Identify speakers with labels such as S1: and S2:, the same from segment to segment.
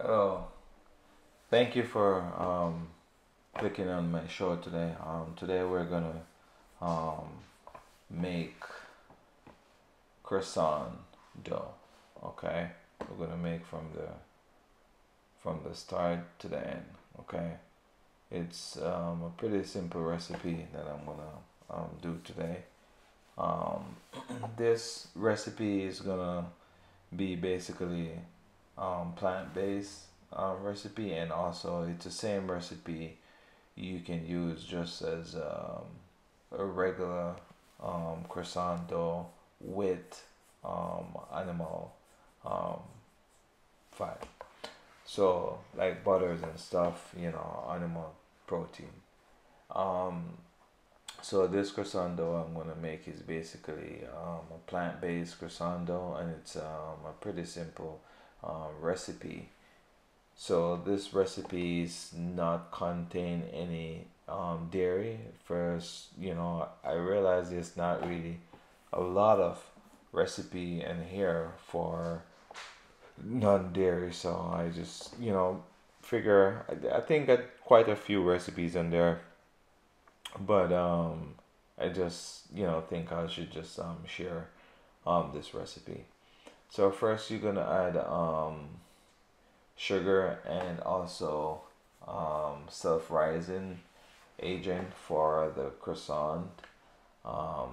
S1: Oh, thank you for clicking on my show today. Today we're gonna um, make croissant dough. Okay, we're gonna make from the start to the end. Okay, it's a pretty simple recipe that I'm gonna do today. Um, this recipe is gonna be basically plant-based recipe, and also it's the same recipe you can use just as a regular croissant dough with animal um, fat. So like butters and stuff, animal protein. Um, so this croissant dough I'm gonna make is basically a plant-based croissant dough, and it's a pretty simple recipe. So this recipe is not contain any dairy. First, I realize there's not really a lot of recipe in here for non-dairy, so I just figure I think got quite a few recipes in there, but I just think I should just share this recipe. So first you're gonna add sugar and also self-rising agent for the croissant, um,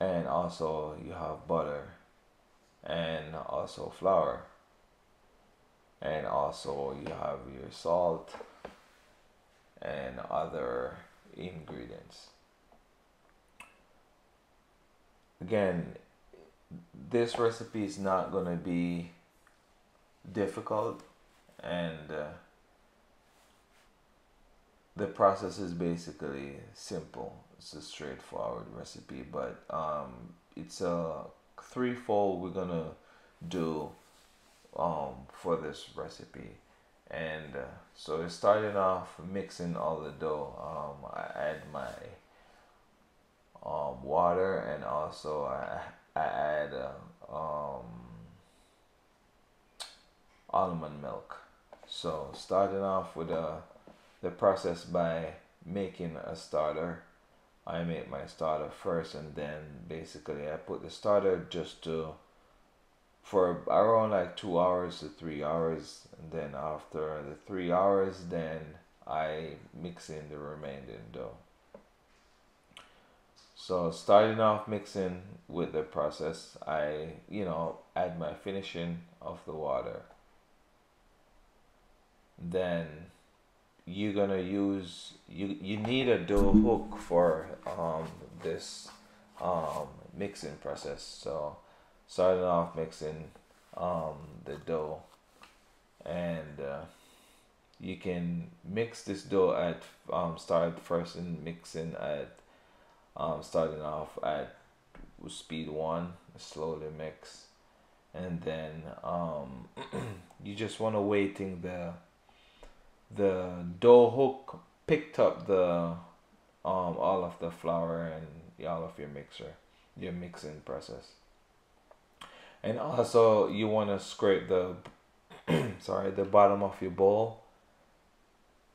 S1: and also you have butter and also flour, and also you have your salt and other ingredients. Again, this recipe is not going to be difficult, and the process is basically simple. It's a straightforward recipe, but it's a threefold we're gonna do for this recipe. And so starting off mixing all the dough, I add my water, and also I add almond milk. So starting off with the process by making a starter. I make my starter first, and then basically I put the starter just to for around like 2 hours to 3 hours, and then after the 3 hours, then I mix in the remaining dough. So starting off mixing with the process, I add my finishing of the water. Then you're gonna use you need a dough hook for this mixing process. So starting off mixing the dough, and you can mix this dough at start first in mixing at starting off at speed one, slowly mix, and then you just want to waiting the dough hook picked up the all of the flour and all of your mixing process. And also you want to scrape the sorry, the bottom of your bowl,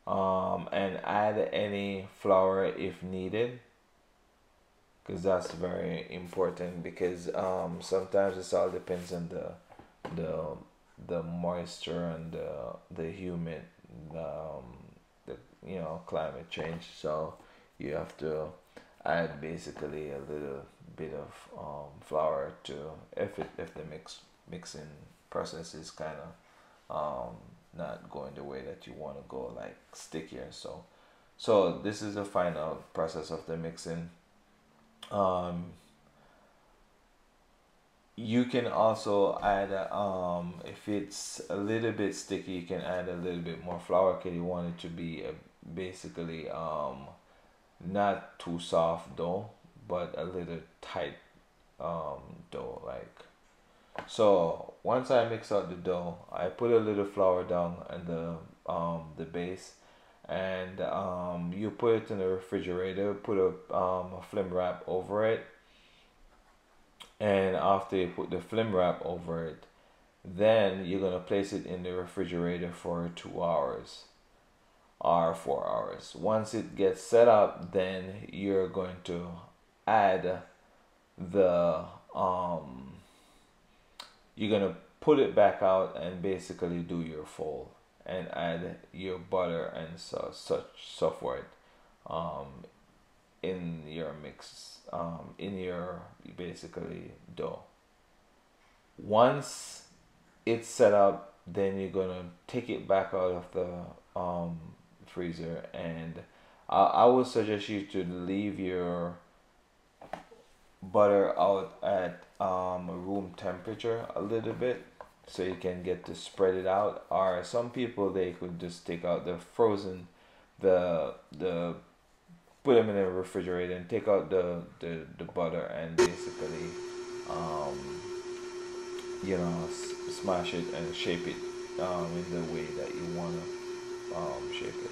S1: and add any flour if needed, because that's very important, because sometimes it all depends on the the moisture and the humid, um, the climate change. So you have to add basically a little bit of flour to, if the mixing process is kind of not going the way that you want to go, like stickier. So this is the final process of the mixing. um, you can also add if it's a little bit sticky, you can add a little bit more flour, because you want it to be basically not too soft dough, but a little tight dough, like. So once I mix out the dough, I put a little flour down and the base, and you put it in the refrigerator, put a film wrap over it, and after you put the film wrap over it, Then you're gonna place it in the refrigerator for 2 hours or 4 hours. Once it gets set up, then you're going to add the you're gonna put it back out and basically do your fold and add your butter and so forth um, in your mix, in your basically dough. Once it's set up, then you're gonna take it back out of the freezer, and I would suggest you to leave your butter out at room temperature a little bit so you can get to spread it out. Or some people, they could just take out the frozen, the put them in the refrigerator and take out the butter and basically um, smash it and shape it in the way that you want to shape it.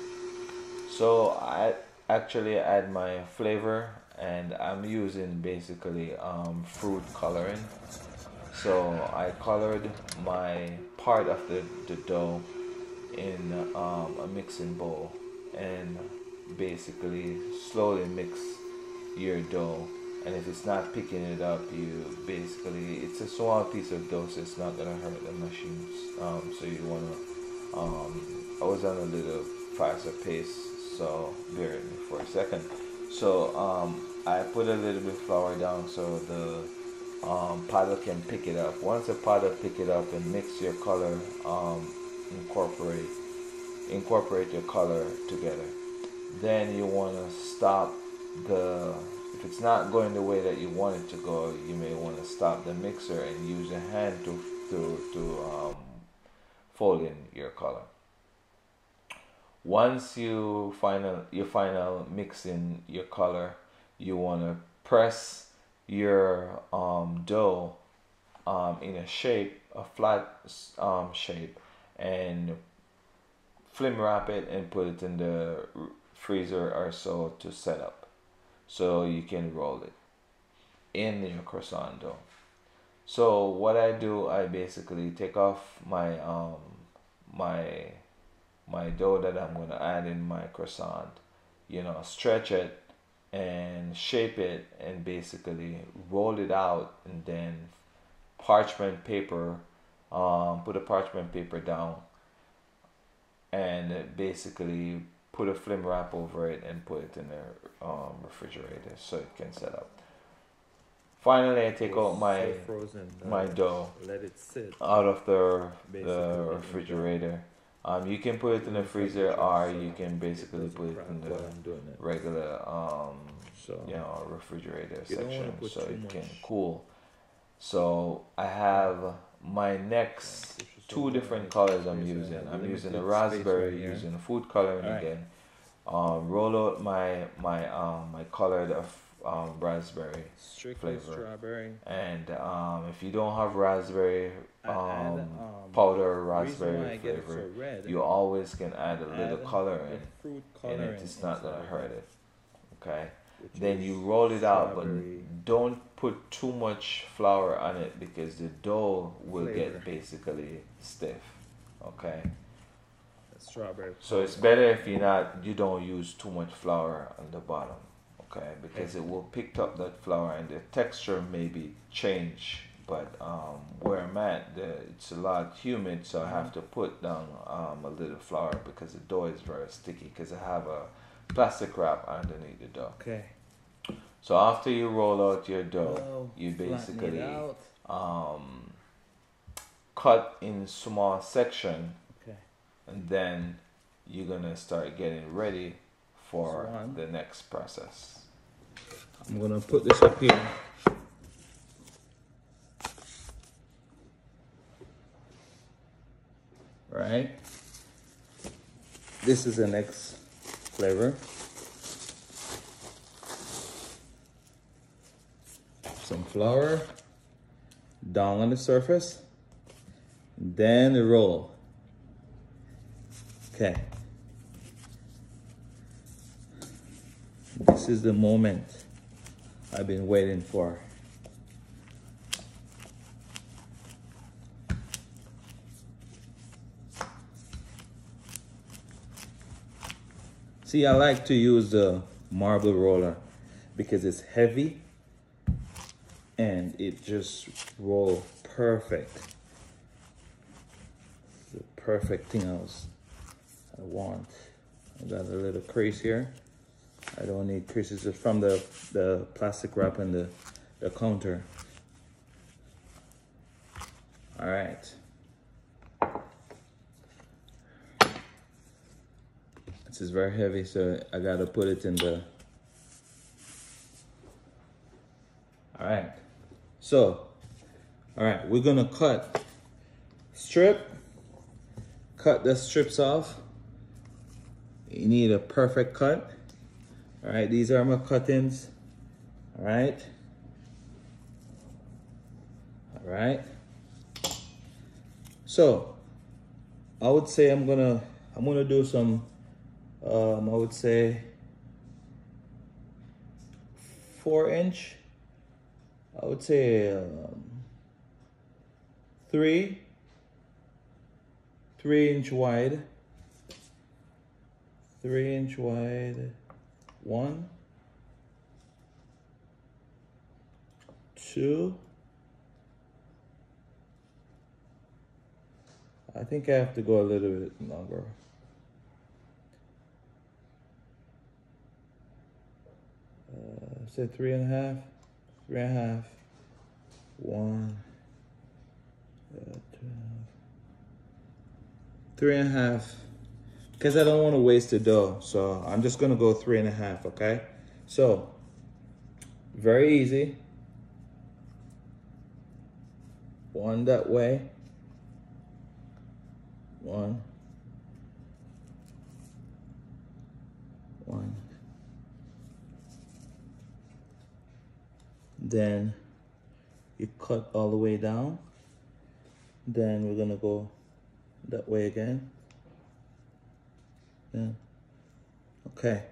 S1: So I actually add my flavor, and I'm using basically fruit coloring. So I colored my part of the dough in a mixing bowl, and basically slowly mix your dough. And if it's not picking it up, you basically, it's a small piece of dough, so it's not gonna hurt the machines. So you wanna, I was on a little faster pace, so bear with me for a second. So I put a little bit of flour down so the paddle can pick it up. Once the paddle pick it up and mix your color, incorporate your color together. Then you want to stop the, if it's not going the way that you want it to go, you may want to stop the mixer and use your hand to fold in your color. Once you final mix in your color, you want to press your dough in a shape, a flat shape, and flim wrap it and put it in the freezer or so to set up, so you can roll it in your croissant dough. So what I do, I basically take off my my dough that I'm gonna add in my croissant, stretch it and shape it and basically roll it out, and then parchment paper, put a parchment paper down and basically put a film wrap over it and put it in the refrigerator so it can set up. Finally, I take out my my dough,
S2: let it sit
S1: out of the refrigerator. You can put it in the freezer, or you can basically put it in the regular refrigerator section so it can cool. So I have my next two different colors I'm using. I'm using a raspberry, using food coloring again. Roll out my colored raspberry flavor.
S2: Strawberry.
S1: And if you don't have raspberry powder raspberry flavor, you always can add a little color in it. It's not gonna hurt it. Okay. Then you roll it out, but don't put too much flour on it because the dough will get basically stiff. Okay.
S2: Strawberry.
S1: So it's better if you don't use too much flour on the bottom. Okay, because it will pick up that flour and the texture maybe change. But where I'm at, it's a lot humid, so I have to put down a little flour because the dough is very sticky because I have a plastic wrap underneath the dough.
S2: Okay.
S1: So after you roll out your dough, you basically cut in small section, and then you're gonna start getting ready for the next process.
S2: I'm gonna put this up here. Right. This is the next flavor. Some flour down on the surface, then the roll. Okay. This is the moment I've been waiting for. See, I like to use the marble roller because it's heavy and it just roll perfect. It's the perfect thing I want. I got a little crease here. I don't need creases. It's from the plastic wrap and the counter. All right. This is very heavy, so I gotta put it in the... All right. So, all right, we're gonna cut the strips off. You need a perfect cut. All right, these are my cuttings. All right. All right. So, I would say I'm gonna do some, I would say 4-inch. I would say 3-inch wide. 3-inch wide. 1, 2. I think I have to go a little bit longer. Say 3.5, 3.5, 1, 2.5, 3.5. Because I don't want to waste the dough, so I'm just gonna go 3.5. Okay, so very easy. One that way. 1, 1. Then you cut all the way down. Then we're gonna go that way again. Yeah. Okay,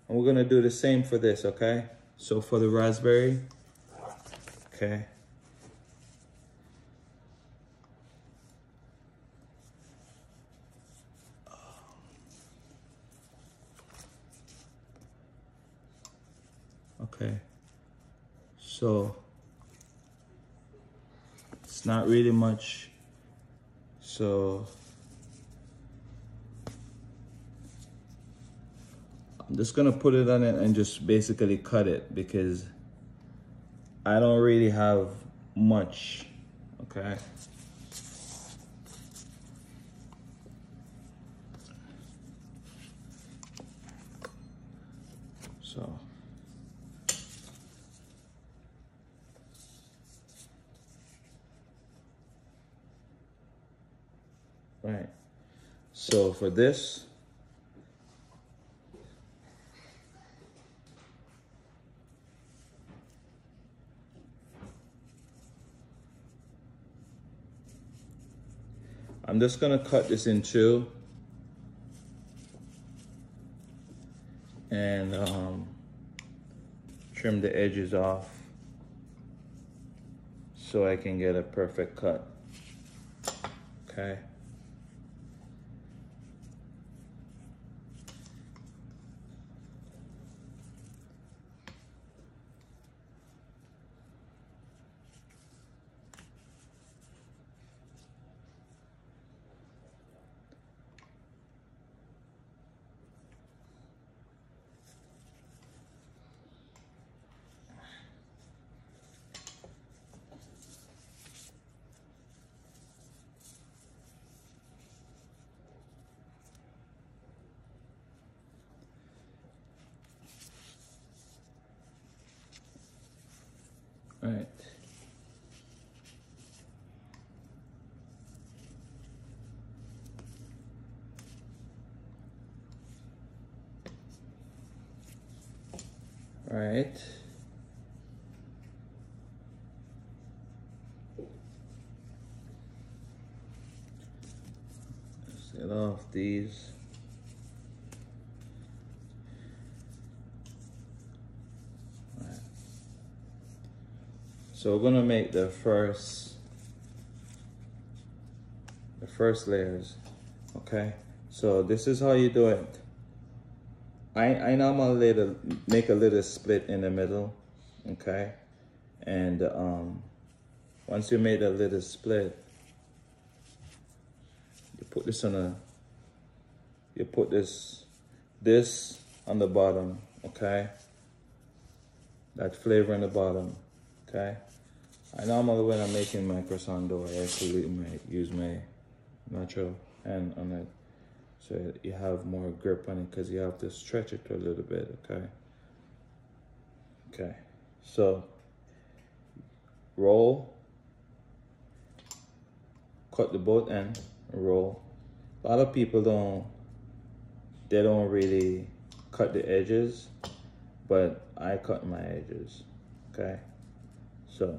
S2: and we're gonna do the same for this. Okay, so for the raspberry. Okay. Okay, so it's not really much, so I'm just gonna put it on it and just basically cut it because I don't really have much. Okay, so right. So for this, I'm just gonna cut this in two and trim the edges off so I can get a perfect cut. Okay. All right. All right. Set off these. All right. So we're gonna make the first layers. Okay. So this is how you do it. I normally make a little split in the middle, okay? And once you made a little split, you put this on a, you put this on the bottom, okay? That flavor on the bottom, okay? I normally when I'm making my croissant dough, I actually use my natural hand on it, so you have more grip on it because you have to stretch it a little bit, okay? Okay, so roll, cut the both end, roll. A lot of people they don't really cut the edges, but I cut my edges, okay? So,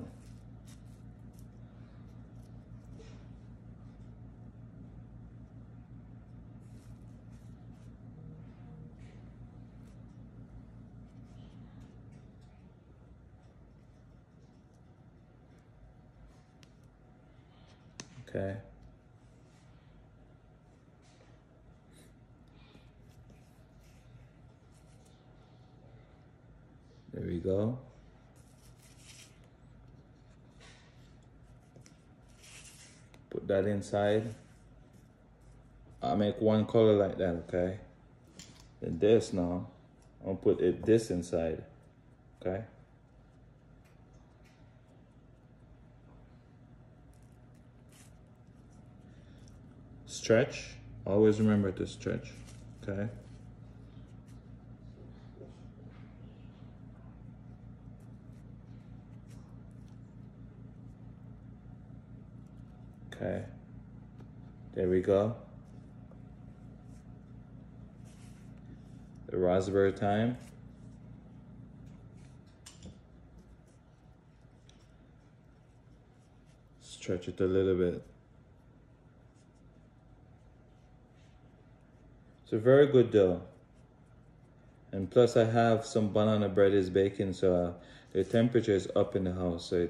S2: okay. There we go. Put that inside. I make one color like that, okay? Then this now, I'll put this inside, okay? Stretch, always remember to stretch, okay? Okay, there we go. The raspberry thyme. Stretch it a little bit. It's a very good dough. And plus I have some banana bread is baking, so the temperature is up in the house, so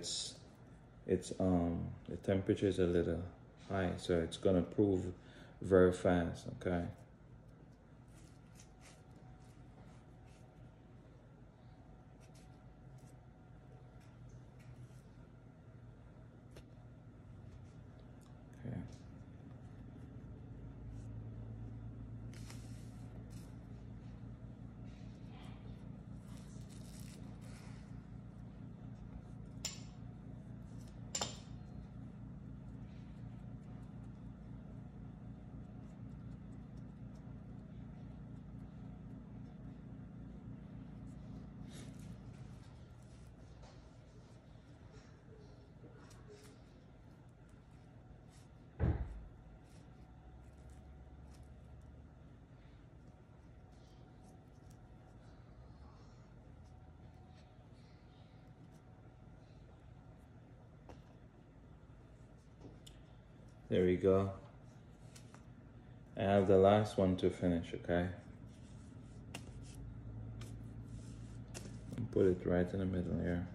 S2: the temperature is a little high, so it's gonna prove very fast, okay? Okay. There we go. I have the last one to finish, okay? Put it right in the middle here.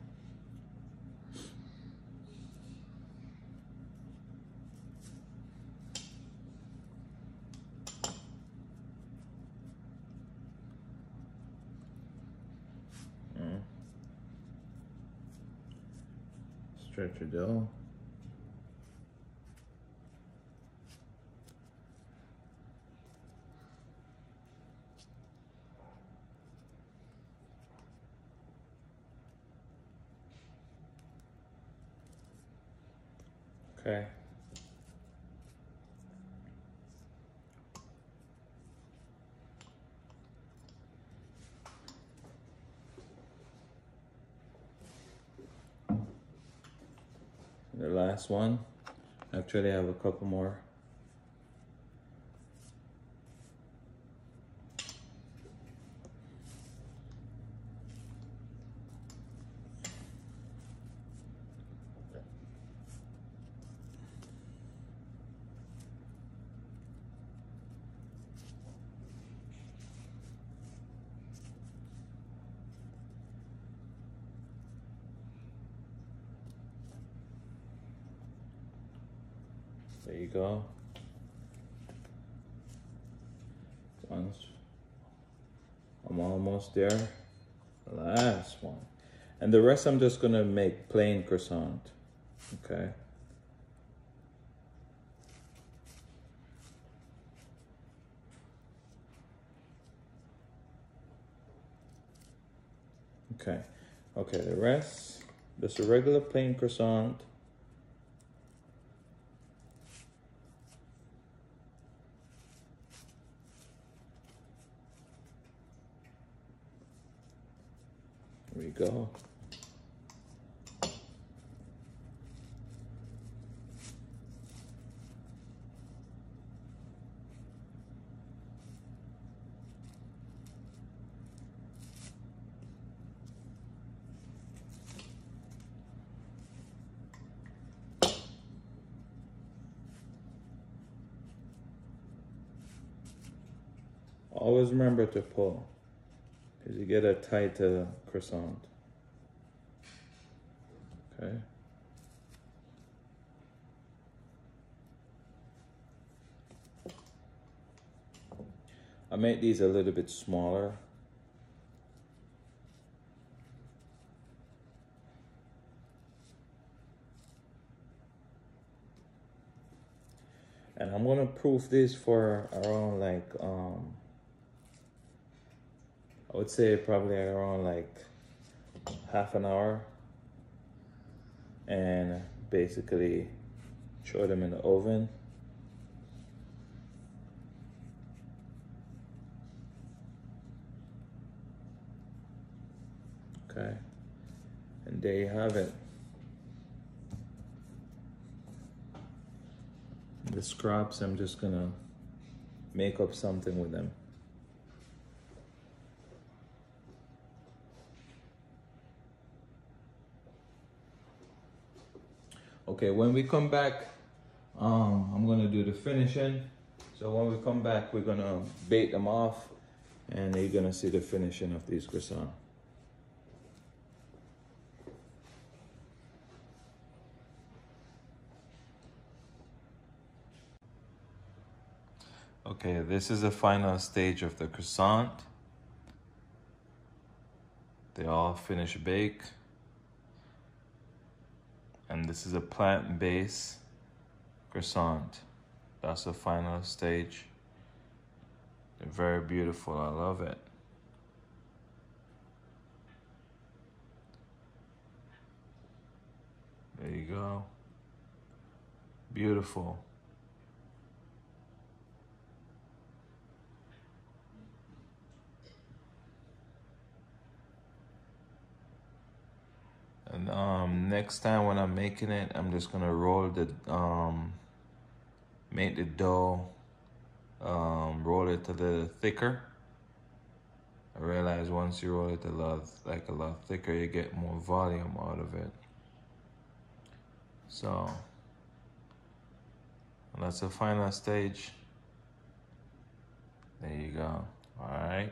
S2: Stretch your dough. Okay. The last one. Actually, I have a couple more. There you go. I'm almost there. Last one. And the rest I'm just gonna make plain croissant, okay? Okay, okay, the rest, just a regular plain croissant. Here we go. Always remember to pull, because you get a tighter croissant. Okay. I make these a little bit smaller. And I'm gonna proof this for around like, I would say probably around like half an hour. And basically throw them in the oven. Okay, and there you have it. The scraps, I'm just gonna make up something with them. Okay, when we come back, I'm gonna do the finishing. So when we come back, we're gonna bake them off, and you're gonna see the finishing of these croissants. Okay, this is the final stage of the croissant. They all finish bake. And this is a plant-based croissant. That's the final stage. They're very beautiful, I love it. There you go. Beautiful. And next time when I'm making it, I'm just gonna roll the make the dough, roll it a little thicker. I realize once you roll it a lot thicker, you get more volume out of it. So that's the final stage. There you go. All right.